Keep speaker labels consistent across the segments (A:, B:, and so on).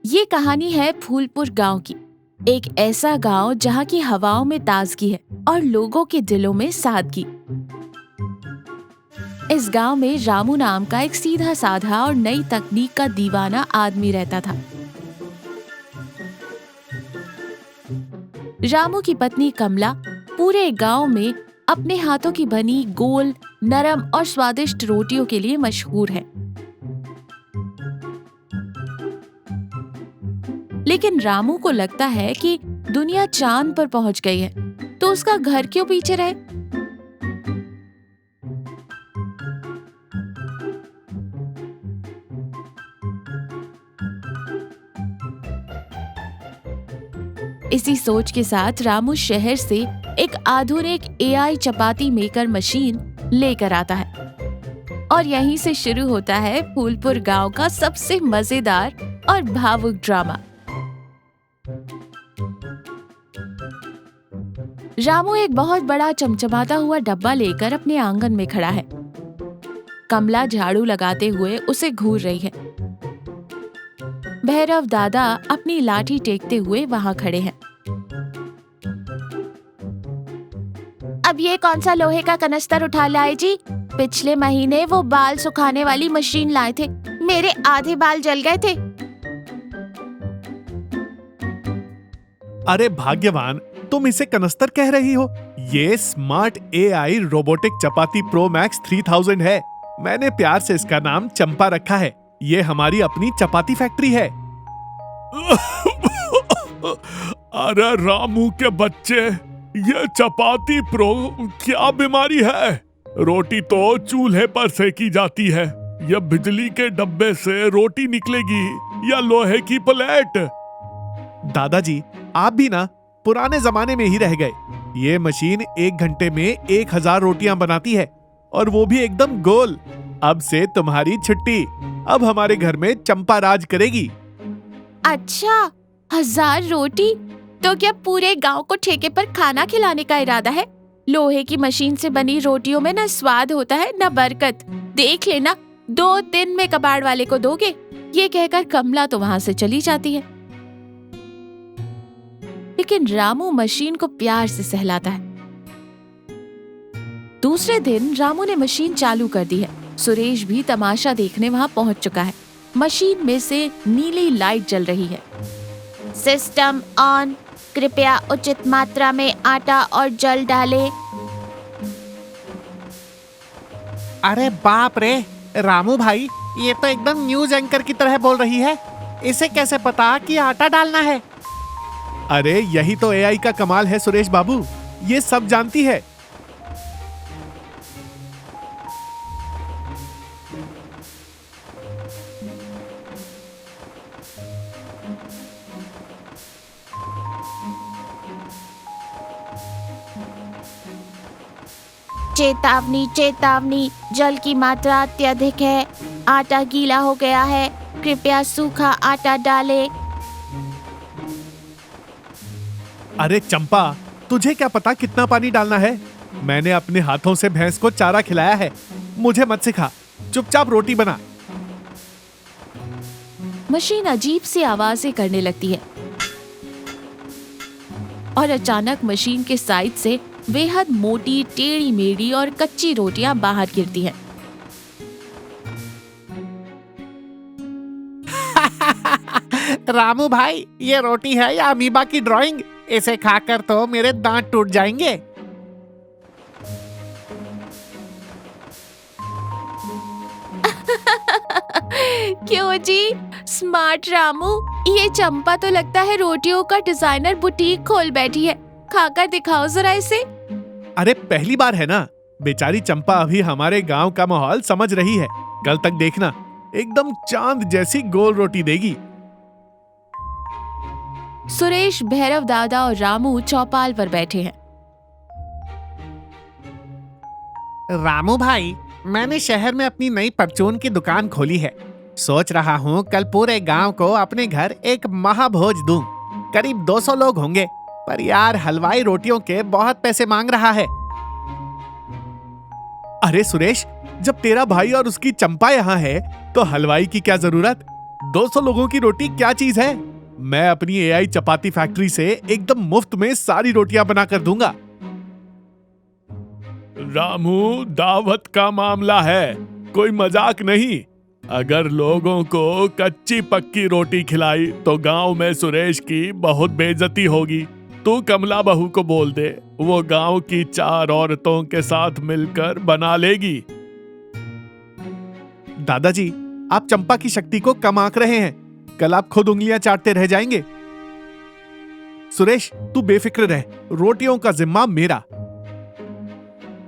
A: ये कहानी है फूलपुर गांव की। एक ऐसा गांव जहां की हवाओं में ताजगी है और लोगों के दिलों में सादगी। इस गांव में रामू नाम का एक सीधा साधा और नई तकनीक का दीवाना आदमी रहता था। रामू की पत्नी कमला पूरे गांव में अपने हाथों की बनी गोल, नरम और स्वादिष्ट रोटियों के लिए मशहूर है। लेकिन रामू को लगता है कि दुनिया चांद पर पहुंच गई है, तो उसका घर क्यों पीछे रहे। इसी सोच के साथ रामू शहर से एक आधुनिक एआई चपाती मेकर मशीन लेकर आता है और यहीं से शुरू होता है फूलपुर गांव का सबसे मजेदार और भावुक ड्रामा। रामू एक बहुत बड़ा चमचमाता हुआ डब्बा लेकर अपने आंगन में खड़ा है। कमला झाड़ू लगाते हुए उसे घूर रही है। भैरव दादा अपनी लाठी टेकते हुए वहां खड़े हैं। अब ये कौन सा लोहे का कनस्तर उठा लाए जी? पिछले महीने वो बाल सुखाने वाली मशीन लाए थे, मेरे आधे बाल जल गए थे।
B: अरे भाग्यवान, तुम इसे कनस्तर कह रही हो? ये स्मार्ट एआई रोबोटिक चपाती प्रो मैक्स 3000 है। मैंने प्यार से इसका नाम चंपा रखा है। ये हमारी अपनी चपाती फैक्ट्री है।
C: अरे रामू के बच्चे, ये चपाती प्रो क्या बीमारी है? रोटी तो चूल्हे पर सेकी जाती है। ये बिजली के डब्बे से रोटी निकलेगी या लोहे की प्लेट?
B: दादाजी, आप भी ना पुराने जमाने में ही रह गए। ये मशीन 1 घंटे में 1000 रोटियां बनाती है, और वो भी एकदम गोल। अब से तुम्हारी छुट्टी। अब हमारे घर में चंपा राज करेगी।
A: अच्छा, 1000 रोटी? तो क्या पूरे गांव को ठेके पर खाना खिलाने का इरादा है? लोहे की मशीन से बनी रोटियों में न स्वाद होता है न बरकत। देख लेना, 2 दिन में कबाड़ वाले को दोगे। ये कहकर कमला तो वहां से चली जाती है। लेकिन रामू मशीन को प्यार से सहलाता है। दूसरे दिन रामू ने मशीन चालू कर दी है। सुरेश भी तमाशा देखने वहां पहुंच चुका है। मशीन में से नीली लाइट जल रही है। सिस्टम ऑन, कृपया उचित मात्रा में आटा और जल डालें।
D: अरे बाप रे, रामू भाई, ये तो एकदम न्यूज एंकर की तरह बोल रही है। इसे कैसे पता कि आटा डालना है?
B: अरे यही तो एआई का कमाल है सुरेश बाबू, ये सब जानती है।
A: चेतावनी चेतावनी, जल की मात्रा अत्यधिक है। आटा गीला हो गया है, कृपया सूखा आटा डालें।
B: अरे चंपा, तुझे क्या पता कितना पानी डालना है? मैंने अपने हाथों से भैंस को चारा खिलाया है। मुझे मत सिखा, चुपचाप रोटी बना।
A: मशीन अजीब सी आवाजें करने लगती है और अचानक मशीन के साइड से बेहद मोटी, टेढ़ी मेढ़ी और कच्ची रोटियां बाहर गिरती हैं।
D: रामू भाई, ये रोटी है या अमीबा की ड्राइंग? इसे खाकर तो मेरे दांत टूट जाएंगे।
A: क्यों जी स्मार्ट रामू, ये चंपा तो लगता है रोटियों का डिजाइनर बुटीक खोल बैठी है। खाकर दिखाओ जरा इसे।
B: अरे पहली बार है ना, बेचारी चंपा अभी हमारे गांव का माहौल समझ रही है। कल तक देखना, एकदम चांद जैसी गोल रोटी देगी।
A: सुरेश, भैरव दादा और रामू चौपाल पर बैठे हैं।
D: रामू भाई, मैंने शहर में अपनी नई परचून की दुकान खोली है। सोच रहा हूँ कल पूरे गांव को अपने घर एक महाभोज दूं। करीब 200 लोग होंगे, पर यार हलवाई रोटियों के बहुत पैसे मांग रहा है।
B: अरे सुरेश, जब तेरा भाई और उसकी चंपा यहाँ है, तो हलवाई की क्या जरूरत? 200 लोगों की रोटी क्या चीज है? मैं अपनी एआई चपाती फैक्ट्री से एकदम मुफ्त में सारी रोटियां बना कर दूंगा।
C: रामू, दावत का मामला है, कोई मजाक नहीं। अगर लोगों को कच्ची पक्की रोटी खिलाई तो गांव में सुरेश की बहुत बेइज्जती होगी। तू कमला बहू को बोल दे, वो गांव की 4 औरतों के साथ मिलकर बना लेगी।
B: दादाजी, आप चंपा की शक्ति को कम आंक रहे हैं। कल आप खुद उंगलियां चाटते रह जाएंगे। सुरेश, तू बेफिक्र रह, रोटियों का जिम्मा मेरा।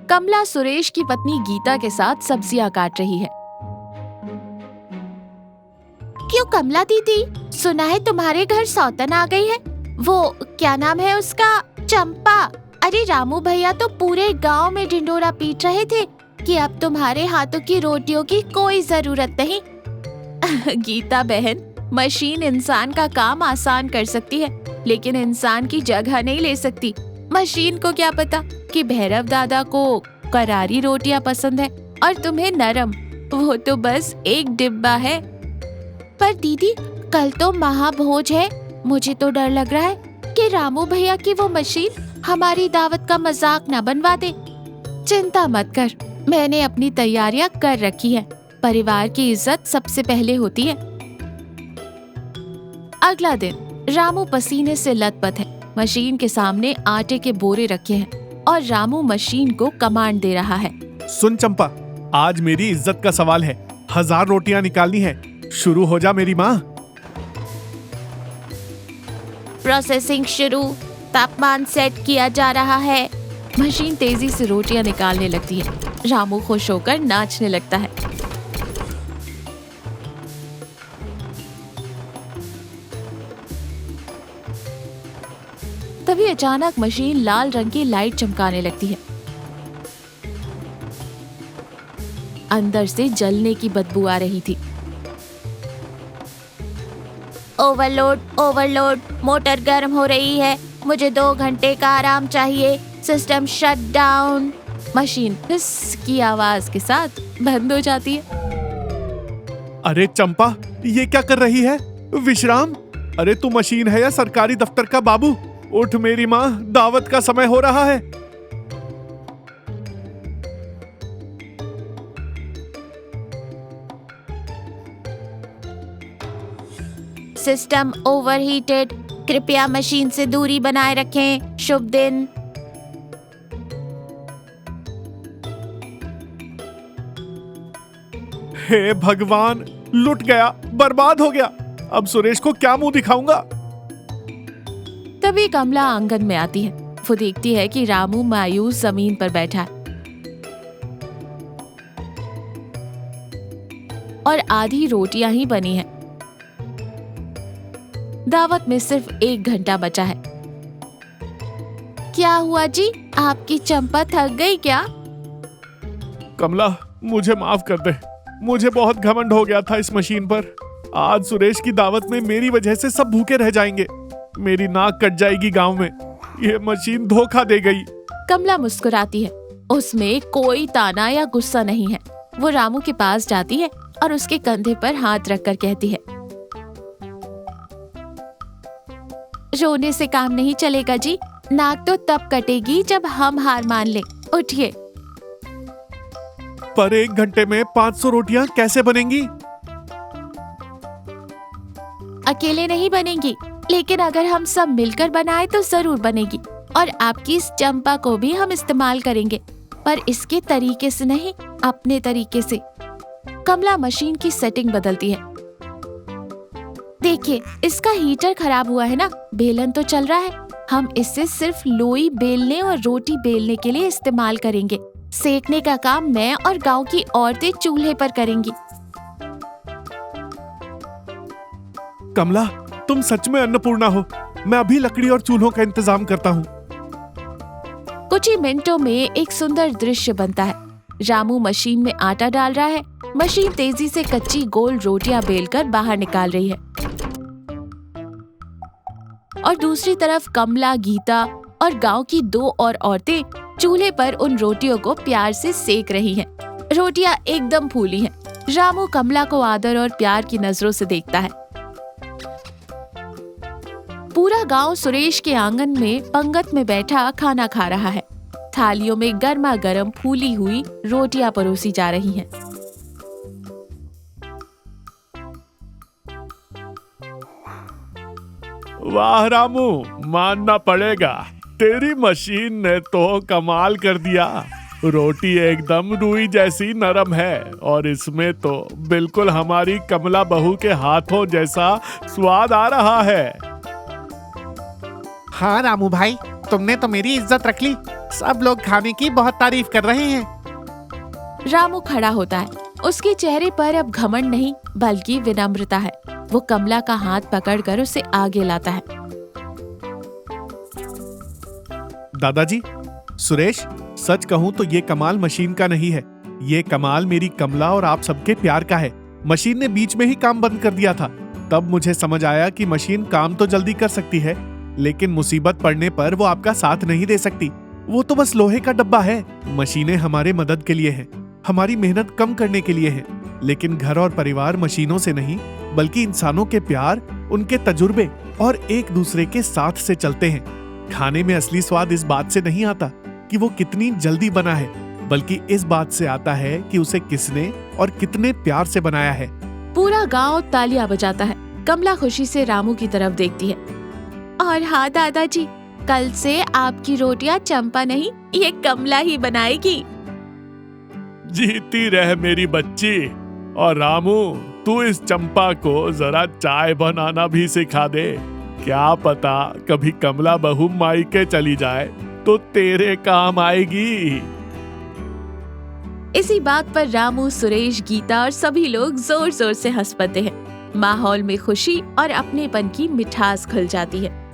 A: कमला सुरेश की पत्नी गीता के साथ सब्जियां काट रही है। क्यों कमला दीदी, सुना है तुम्हारे घर सौतन आ गई है? वो क्या नाम है उसका? चंपा। अरे रामू भैया तो पूरे गांव में ढिंढोरा पीट रहे थे कि अब तुम्हारे हाथों की रोटियों की कोई जरूरत नहीं। गीता बहन, मशीन इंसान का काम आसान कर सकती है, लेकिन इंसान की जगह नहीं ले सकती। मशीन को क्या पता कि भैरव दादा को करारी रोटियां पसंद है और तुम्हें नरम। वो तो बस एक डिब्बा है। पर दीदी, कल तो महाभोज है। मुझे तो डर लग रहा है कि रामू भैया की वो मशीन हमारी दावत का मजाक न बनवा दे। चिंता मत कर, मैंने अपनी तैयारियां कर रखी है। परिवार की इज्जत सबसे पहले होती है। अगला दिन रामू पसीने से लथपथ है। मशीन के सामने आटे के बोरे रखे हैं और रामू मशीन को कमांड दे रहा है।
B: सुन चंपा, आज मेरी इज्जत का सवाल है। 1000 रोटियां निकालनी है। शुरू हो जा मेरी माँ।
A: प्रोसेसिंग शुरू। तापमान सेट किया जा रहा है। मशीन तेजी से रोटियां निकालने लगती है। रामू खुश होकर नाचने लगता है। तभी अचानक मशीन लाल रंग की लाइट चमकाने लगती है। अंदर से जलने की बदबू आ रही थी। ओवरलोड, ओवरलोड, मोटर गर्म हो रही है। मुझे 2 घंटे का आराम चाहिए। System shut down. मशीन फिस की आवाज के साथ बंद हो जाती है।
B: अरे चंपा, ये क्या कर रही है? विश्राम? अरे तू मशीन है या सरकारी दफ्तर का बाबू? उठ मेरी माँ, दावत का समय हो रहा है।
A: System overheated. कृपया मशीन से दूरी बनाए रखें। शुभ दिन।
B: हे भगवान, लुट गया, बर्बाद हो गया। अब सुरेश को क्या मुंह दिखाऊंगा?
A: तभी कमला आंगन में आती है। वो देखती है कि रामू मायूस जमीन पर बैठा है और आधी रोटियां ही बनी हैं। दावत में सिर्फ 1 घंटा बचा है। क्या हुआ जी? आपकी चंपा थक गई क्या?
B: कमला, मुझे माफ कर दे। मुझे बहुत घमंड हो गया था इस मशीन पर। आज सुरेश की दावत में मेरी वजह से सब भूखे रह जाएंगे। मेरी नाक कट जाएगी गांव में। ये मशीन धोखा दे गई।
A: कमला मुस्कुराती है। उसमें कोई ताना या गुस्सा नहीं है। वो रामू के पास जाती है और उसके कंधे पर हाथ रखकर कहती है, रोने से काम नहीं चलेगा जी। नाक तो तब कटेगी जब हम हार मान लें। उठिए।
B: पर 1 घंटे में 500 रोटियां कैसे बनेंगी?
A: अकेले नहीं बनेंगी, लेकिन अगर हम सब मिलकर बनाए तो जरूर बनेगी। और आपकी इस चंपा को भी हम इस्तेमाल करेंगे, पर इसके तरीके से नहीं, अपने तरीके से। कमला मशीन की सेटिंग बदलती है। देखिए, इसका हीटर खराब हुआ है ना। बेलन तो चल रहा है। हम इसे सिर्फ लोई बेलने और रोटी बेलने के लिए इस्तेमाल करेंगे। सेकने का काम मैं और गांव की औरतें चूल्हे पर करेंगी।
B: कमला, तुम सच में अन्नपूर्णा हो। मैं अभी लकड़ी और चूल्हों का इंतजाम करता हूँ।
A: कुछ ही मिनटों में एक सुंदर दृश्य बनता है। रामू मशीन में आटा डाल रहा है। मशीन तेजी से कच्ची गोल रोटियां बेलकर बाहर निकाल रही है और दूसरी तरफ कमला, गीता और गांव की 2 और औरतें चूल्हे पर उन रोटियों को प्यार से सेक रही हैं। रोटियां एकदम फूली हैं, रामू कमला को आदर और प्यार की नजरों से देखता है। पूरा गांव सुरेश के आंगन में पंगत में बैठा खाना खा रहा है। थालियों में गर्मा गर्म फूली हुई रोटियां परोसी जा रही हैं।
C: वाह रामू, मानना पड़ेगा, तेरी मशीन ने तो कमाल कर दिया। रोटी एकदम रुई जैसी नरम है और इसमें तो बिल्कुल हमारी कमला बहू के हाथों जैसा स्वाद आ रहा है।
D: हाँ रामू भाई, तुमने तो मेरी इज्जत रख ली। सब लोग खाने की बहुत तारीफ कर रहे हैं।
A: रामू खड़ा होता है। उसके चेहरे पर अब घमंड नहीं बल्कि विनम्रता है। वो कमला का हाथ पकड़कर उसे आगे लाता है।
B: दादाजी, सुरेश, सच कहूं तो ये कमाल मशीन का नहीं है। ये कमाल मेरी कमला और आप सबके प्यार का है। मशीन ने बीच में ही काम बंद कर दिया था। तब मुझे समझ आया कि मशीन काम तो जल्दी कर सकती है, लेकिन मुसीबत पड़ने पर वो आपका साथ नहीं दे सकती। वो तो बस लोहे का डब्बा है। मशीनें हमारे मदद के लिए हैं, हमारी मेहनत कम करने के लिए हैं। लेकिन घर और परिवार मशीनों से नहीं बल्कि इंसानों के प्यार, उनके तजुर्बे और एक दूसरे के साथ से चलते हैं। खाने में असली स्वाद इस बात से नहीं आता कि वो कितनी जल्दी बना है, बल्कि इस बात से आता है कि उसे किसने और कितने प्यार से बनाया है।
A: पूरा गांव तालियां बजाता है। कमला खुशी से रामू की तरफ देखती है। और हाँ दादाजी, कल से आपकी रोटियां चंपा नहीं, ये कमला ही बनाएगी।
C: जीती रह मेरी बच्ची। और रामू, तू इस चंपा को जरा चाय बनाना भी सिखा दे। क्या पता कभी कमला बहू मायके चली जाए तो तेरे काम आएगी।
A: इसी बात पर रामू, सुरेश, गीता और सभी लोग जोर जोर से हंस पड़ते हैं। माहौल में खुशी और अपनेपन की मिठास घुल जाती है।